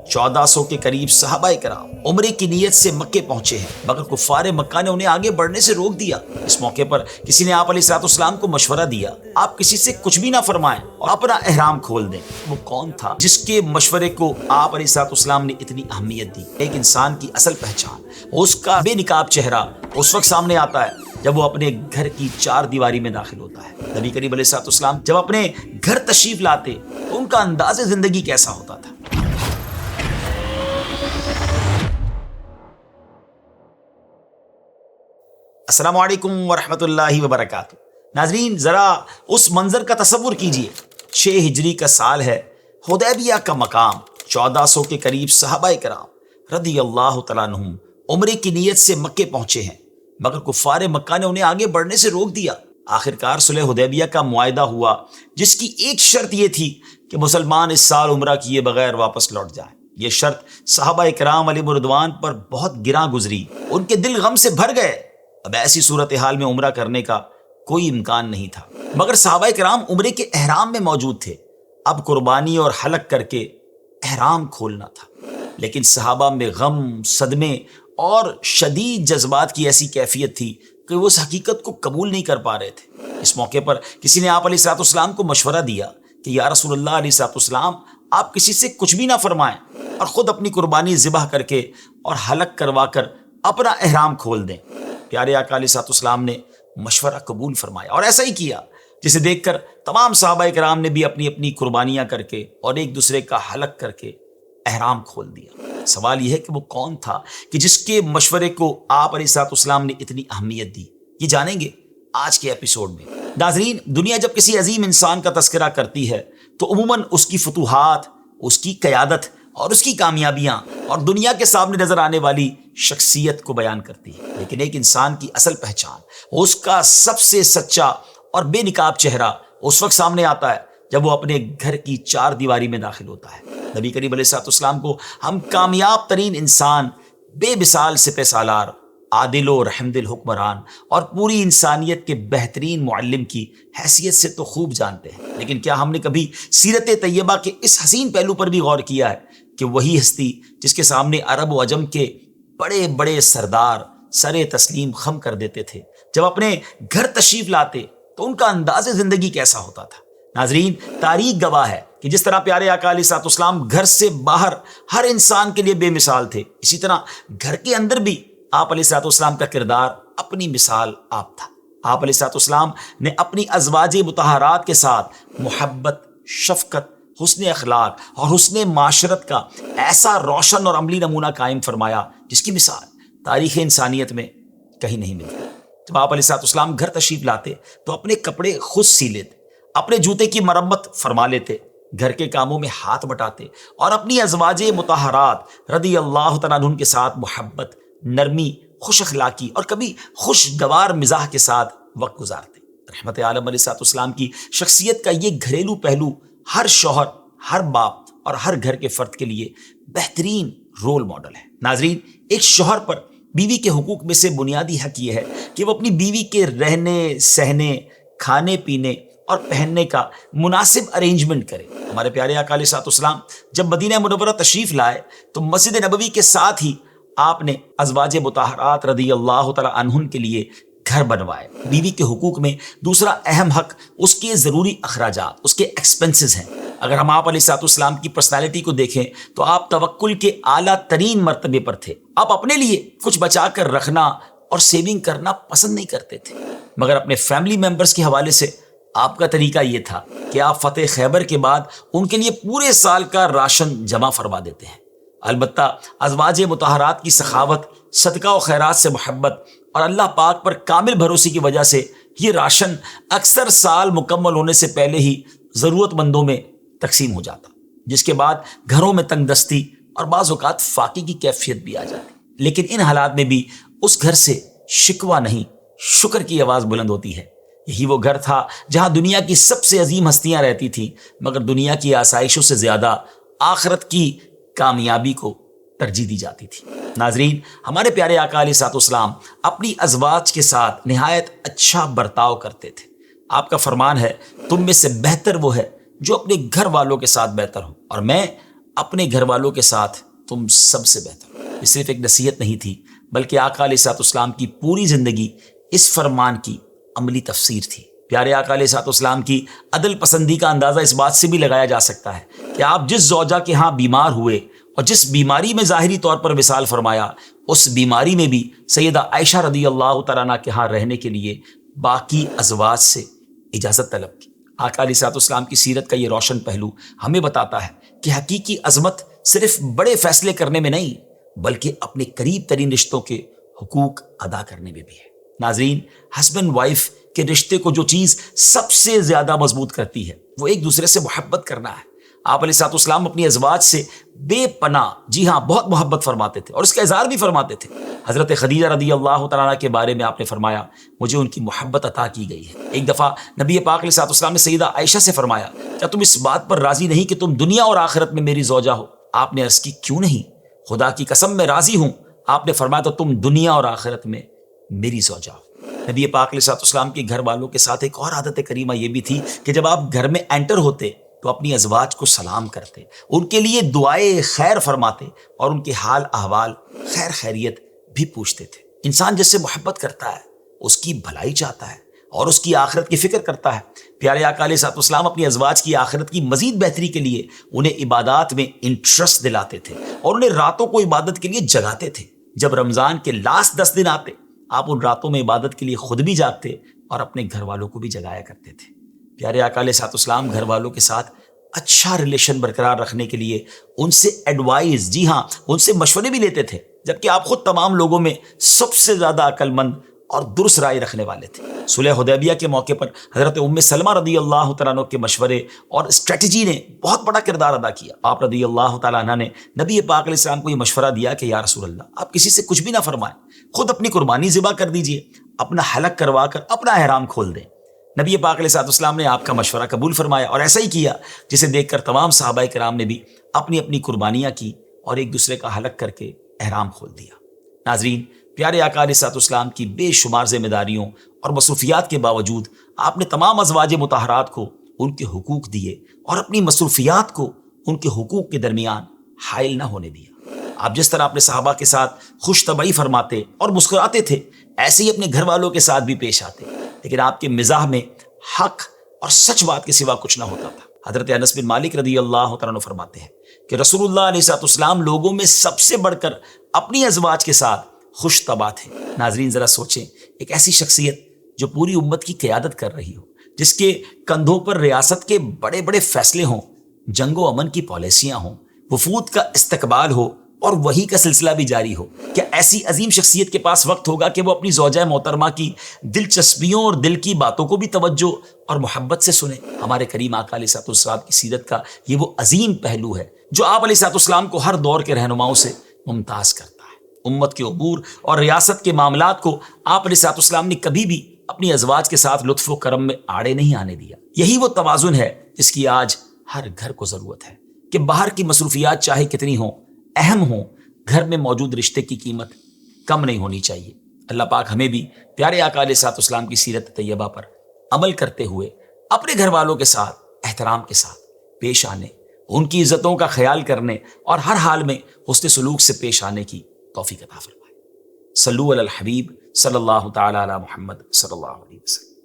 1400 کے قریب صحابہ کرام عمرے کی نیت سے مکے پہنچے ہیں، مگر کفار مکہ نے انہیں آگے بڑھنے سے روک دیا۔ اس موقع پر کسی نے آپ علیہ الصلوۃ والسلام کو مشورہ دیا، آپ کسی سے کچھ بھی نہ فرمائیں اور اپنا احرام کھول دیں۔ وہ کون تھا جس کے مشورے کو آپ علیہ الصلوۃ والسلام نے اتنی اہمیت دی؟ ایک انسان کی اصل پہچان اس کا بے نقاب چہرہ اس وقت سامنے آتا ہے جب وہ اپنے گھر کی چار دیواری میں داخل ہوتا ہے۔ نبی کریم علیہ الصلوۃ والسلام جب اپنے گھر تشریف لاتے تو ان کا انداز زندگی کیسا ہوتا تھا؟ السلام علیکم ورحمۃ اللہ وبرکاتہ۔ ناظرین، ذرا اس منظر کا تصور کیجئے۔ 6 ہجری کا سال ہے، حدیبیہ کا مقام، 1400 کے قریب صحابہ کرام رضی اللہ تعالیٰ عنہم عمرے کی نیت سے مکے پہنچے ہیں، مگر کفار مکہ نے انہیں آگے بڑھنے سے روک دیا۔ آخرکار صلح حدیبیہ کا معاہدہ ہوا، جس کی ایک شرط یہ تھی کہ مسلمان اس سال عمرہ کیے بغیر واپس لوٹ جائیں۔ یہ شرط صحابہ کرام علیہم رضوان پر بہت گراں گزری، ان کے دل غم سے بھر گئے۔ اب ایسی صورتحال میں عمرہ کرنے کا کوئی امکان نہیں تھا، مگر صحابہ کرام عمرے کے احرام میں موجود تھے۔ اب قربانی اور حلق کر کے احرام کھولنا تھا، لیکن صحابہ میں غم، صدمے اور شدید جذبات کی ایسی کیفیت تھی کہ وہ اس حقیقت کو قبول نہیں کر پا رہے تھے۔ اس موقع پر کسی نے آپ علیہ الصلوۃ والسلام کو مشورہ دیا کہ یا رسول اللہ علیہ الصلوۃ والسلام، آپ کسی سے کچھ بھی نہ فرمائیں اور خود اپنی قربانی ذبح کر کے اور حلق کروا کر اپنا احرام کھول دیں۔ پیارے آقا علیہ الصلوۃ والسلام نے مشورہ قبول فرمایا اور ایسا ہی کیا، جسے دیکھ کر تمام صحابہ کرام نے بھی اپنی اپنی قربانیاں کر کے اور ایک دوسرے کا حلق کر کے احرام کھول دیا۔ سوال یہ ہے کہ وہ کون تھا کہ جس کے مشورے کو آپ علیہ الصلوۃ والسلام نے اتنی اہمیت دی؟ یہ جانیں گے آج کے ایپیسوڈ میں۔ ناظرین، دنیا جب کسی عظیم انسان کا تذکرہ کرتی ہے تو عموماً اس کی فتوحات، اس کی قیادت اور اس کی کامیابیاں اور دنیا کے سامنے نظر آنے والی شخصیت کو بیان کرتی ہے، لیکن ایک انسان کی اصل پہچان اس کا سب سے سچا اور بے نقاب چہرہ اس وقت سامنے آتا ہے جب وہ اپنے گھر کی چار دیواری میں داخل ہوتا ہے۔ نبی کریم علیہ الصلوۃ والسلام کو ہم کامیاب ترین انسان، بے مثال سپہ سالار، عادل و رحم دل حکمران اور پوری انسانیت کے بہترین معلم کی حیثیت سے تو خوب جانتے ہیں، لیکن کیا ہم نے کبھی سیرت طیبہ کے اس حسین پہلو پر بھی غور کیا ہے کہ وہی ہستی جس کے سامنے عرب و عجم کے بڑے بڑے سردار سر تسلیم خم کر دیتے تھے، جب اپنے گھر تشریف لاتے تو ان کا انداز زندگی کیسا ہوتا تھا؟ ناظرین، تاریخ گواہ ہے کہ جس طرح پیارے آقا علیہ الصلوۃ والسلام گھر سے باہر ہر انسان کے لیے بے مثال تھے، اسی طرح گھر کے اندر بھی آپ علیہ الصلوۃ والسلام کا کردار اپنی مثال آپ تھا۔ آپ علیہ الصلوۃ والسلام نے اپنی ازواج مطہرات کے ساتھ محبت، شفقت، حسن اخلاق اور حسن معاشرت کا ایسا روشن اور عملی نمونہ قائم فرمایا جس کی مثال تاریخ انسانیت میں کہیں نہیں ملتی۔ جب آپ علیہ الصلوۃ والسلام گھر تشریف لاتے تو اپنے کپڑے خود سی لیتے، اپنے جوتے کی مرمت فرما لیتے، گھر کے کاموں میں ہاتھ بٹاتے اور اپنی ازواج مطہرات رضی اللہ تعالیٰ عنہن کے ساتھ محبت، نرمی، خوش اخلاقی اور کبھی خوشگوار مزاح کے ساتھ وقت گزارتے۔ رحمت عالم علیہ الصلوۃ والسلام کی شخصیت کا یہ گھریلو پہلو ہر شوہر، ہر باپ اور ہر گھر کے فرد کے لیے بہترین رول ماڈل ہے۔ ناظرین، ایک شوہر پر بیوی کے حقوق میں سے بنیادی حق یہ ہے کہ وہ اپنی بیوی کے رہنے، سہنے، کھانے پینے اور پہننے کا مناسب ارینجمنٹ کرے۔ ہمارے پیارے آقا علیہ الصلوۃ والسلام جب مدینہ منورہ تشریف لائے تو مسجد نبوی کے ساتھ ہی آپ نے ازواج مطہرات رضی اللہ تعالیٰ عنہن کے لیے گھر بنوائے۔ بیوی کے حقوق میں دوسرا اہم حق اس کے ضروری اخراجات، اس کے ایکسپنسز ہیں۔ اگر ہم آپ علیہ الصلوۃ والسلام کی پرسنالٹی کو دیکھیں تو آپ توکل کے اعلیٰ ترین مرتبے پر تھے۔ آپ اپنے لیے کچھ بچا کر رکھنا اور سیونگ کرنا پسند نہیں کرتے تھے، مگر اپنے فیملی ممبرز کے حوالے سے آپ کا طریقہ یہ تھا کہ آپ فتح خیبر کے بعد ان کے لیے پورے سال کا راشن جمع فرما دیتے ہیں۔ البتہ ازواج مطہرات کی سخاوت، صدقہ و خیرات سے محبت اور اللہ پاک پر کامل بھروسے کی وجہ سے یہ راشن اکثر سال مکمل ہونے سے پہلے ہی ضرورت مندوں میں تقسیم ہو جاتا، جس کے بعد گھروں میں تنگ دستی اور بعض اوقات فاقے کی کیفیت بھی آ جاتی۔ لیکن ان حالات میں بھی اس گھر سے شکوہ نہیں، شکر کی آواز بلند ہوتی ہے۔ یہی وہ گھر تھا جہاں دنیا کی سب سے عظیم ہستیاں رہتی تھیں، مگر دنیا کی آسائشوں سے زیادہ آخرت کی کامیابی کو ترجیح دی جاتی تھی۔ ناظرین، ہمارے پیارے آقا علیہ الصلوۃ والسلام اپنی ازواج کے ساتھ نہایت اچھا برتاؤ کرتے تھے۔ آپ کا فرمان ہے، تم میں سے بہتر وہ ہے جو اپنے گھر والوں کے ساتھ بہتر ہو، اور میں اپنے گھر والوں کے ساتھ تم سب سے بہتر ہو۔ یہ صرف ایک نصیحت نہیں تھی بلکہ آقا علیہ الصلوۃ والسلام کی پوری زندگی اس فرمان کی عملی تفسیر تھی۔ پیارے آقا علیہ الصلوۃ والسلام کی عدل پسندی کا اندازہ اس بات سے بھی لگایا جا سکتا ہے کہ آپ جس زوجہ کے ہاں بیمار ہوئے اور جس بیماری میں ظاہری طور پر وصال فرمایا، اس بیماری میں بھی سیدہ عائشہ رضی اللہ تعالیٰ عنہ کے ہاں رہنے کے لیے باقی ازواج سے اجازت طلب کی۔ آقا علیہ الصلوۃ والسلام کی سیرت کا یہ روشن پہلو ہمیں بتاتا ہے کہ حقیقی عظمت صرف بڑے فیصلے کرنے میں نہیں بلکہ اپنے قریب ترین رشتوں کے حقوق ادا کرنے میں بھی ہے۔ ناظرین، ہسبینڈ وائف کے رشتے کو جو چیز سب سے زیادہ مضبوط کرتی ہے وہ ایک دوسرے سے محبت کرنا ہے۔ آپ علیہ الصلوۃ والسلام اپنی ازواج سے بے پناہ، جی ہاں، بہت محبت فرماتے تھے اور اس کا اظہار بھی فرماتے تھے۔ حضرت خدیجہ رضی اللہ تعالیٰ عنہ کے بارے میں آپ نے فرمایا مجھے ان کی محبت عطا کی گئی ہے۔ ایک دفعہ نبی پاک علیہ الصلوۃ والسلام نے سیدہ عائشہ سے فرمایا کیا تم اس بات پر راضی نہیں کہ تم دنیا اور آخرت میں میری زوجہ ہو؟ آپ نے عرض کی کیوں نہیں؟ خدا کی قسم میں راضی ہوں۔ آپ نے فرمایا تو تم دنیا اور آخرت میں میری زوجہ ہو۔ نبی پاک علیہ الصلوۃ والسلام کے گھر والوں کے ساتھ ایک اور عادت کریمہ یہ بھی تھی کہ جب آپ گھر میں انٹر ہوتے تو اپنی ازواج کو سلام کرتے، ان کے لیے دعائے خیر فرماتے اور ان کے حال احوال خیر خیریت بھی پوچھتے تھے۔ انسان جس سے محبت کرتا ہے اس کی بھلائی چاہتا ہے اور اس کی آخرت کی فکر کرتا ہے۔ پیارے آقا علیہ الصلوۃ والسلام اپنی ازواج کی آخرت کی مزید بہتری کے لیے انہیں عبادات میں انٹرسٹ دلاتے تھے اور انہیں راتوں کو عبادت کے لیے جگاتے تھے۔ جب رمضان کے لاسٹ 10 دن آتے آپ ان راتوں میں عبادت کے لیے خود بھی جاگتے اور اپنے گھر والوں کو بھی جگایا کرتے تھے۔ پیارے آقا علیہ الصلوۃ والسلام گھر والوں کے ساتھ اچھا ریلیشن برقرار رکھنے کے لیے ان سے ایڈوائز، جی ہاں، ان سے مشورے بھی لیتے تھے، جبکہ آپ خود تمام لوگوں میں سب سے زیادہ عقل مند اور درست رائے رکھنے والے تھے۔ صلح حدیبیہ کے موقع پر حضرت ام سلمہ رضی اللہ تعالیٰ عنہ کے مشورے اور اسٹریٹجی نے بہت بڑا کردار ادا کیا۔ آپ رضی اللہ تعالیٰ عنہ نے نبی پاک علیہ السلام کو یہ مشورہ دیا کہ یا رسول اللہ، آپ کسی سے کچھ بھی نہ فرمائیں، خود اپنی قربانی ذبح کر دیجئے، اپنا حلق کروا کر اپنا احرام کھول دیں۔ نبی پاک علیہ السلام نے آپ کا مشورہ قبول فرمایا اور ایسا ہی کیا، جسے دیکھ کر تمام صحابہ کرام نے بھی اپنی اپنی قربانیاں کی اور ایک دوسرے کا حلق کر کے احرام کھول دیا۔ ناظرین، پیارے آقا علیہ السلام کی بے شمار ذمہ داریوں اور مصروفیات کے باوجود آپ نے تمام ازواج مطہرات کو ان کے حقوق دیے اور اپنی مصروفیات کو ان کے حقوق کے درمیان حائل نہ ہونے دیا۔ آپ جس طرح اپنے صحابہ کے ساتھ خوش طبعی فرماتے اور مسکراتے تھے، ایسے ہی اپنے گھر والوں کے ساتھ بھی پیش آتے، لیکن آپ کے مزاح میں حق اور سچ بات کے سوا کچھ نہ ہوتا تھا۔ حضرت انس بن مالک رضی اللہ تعالیٰ عنہ فرماتے ہیں کہ رسول اللہ علیہ السلام لوگوں میں سب سے بڑھ کر اپنی ازواج کے ساتھ خوش طبع تھے۔ ناظرین، ذرا سوچیں، ایک ایسی شخصیت جو پوری امت کی قیادت کر رہی ہو، جس کے کندھوں پر ریاست کے بڑے بڑے فیصلے ہوں، جنگ و امن کی پالیسیاں ہوں، وفود کا استقبال ہو اور وہی کا سلسلہ بھی جاری ہو، کیا ایسی عظیم شخصیت کے پاس وقت ہوگا کہ وہ اپنی زوجہ محترمہ کی دلچسپیوں اور دل کی باتوں کو بھی توجہ اور محبت سے سنے؟ ہمارے کریم آقا علیہ السلام کی سیرت کا یہ وہ عظیم پہلو ہے جو آپ علیہ السلام کو ہر دور کے رہنماؤں سے ممتاز کرتا ہے۔ امت کے امور اور ریاست کے معاملات کو آپ علیہ السلام نے کبھی بھی اپنی ازواج کے ساتھ لطف و کرم میں آڑے نہیں آنے دیا۔ یہی وہ توازن ہے جس کی آج ہر گھر کو ضرورت ہے کہ باہر کی مصروفیات چاہے کتنی ہوں، اہم ہوں، گھر میں موجود رشتے کی قیمت کم نہیں ہونی چاہیے۔ اللہ پاک ہمیں بھی پیارے آقا علیہ السلام کی سیرت طیبہ پر عمل کرتے ہوئے اپنے گھر والوں کے ساتھ احترام کے ساتھ پیش آنے، ان کی عزتوں کا خیال کرنے اور ہر حال میں حسن سلوک سے پیش آنے کی توفیق عطا فرمائے۔ صلو علی الحبیب صلی اللہ تعالی علی محمد صلی اللہ علیہ وسلم۔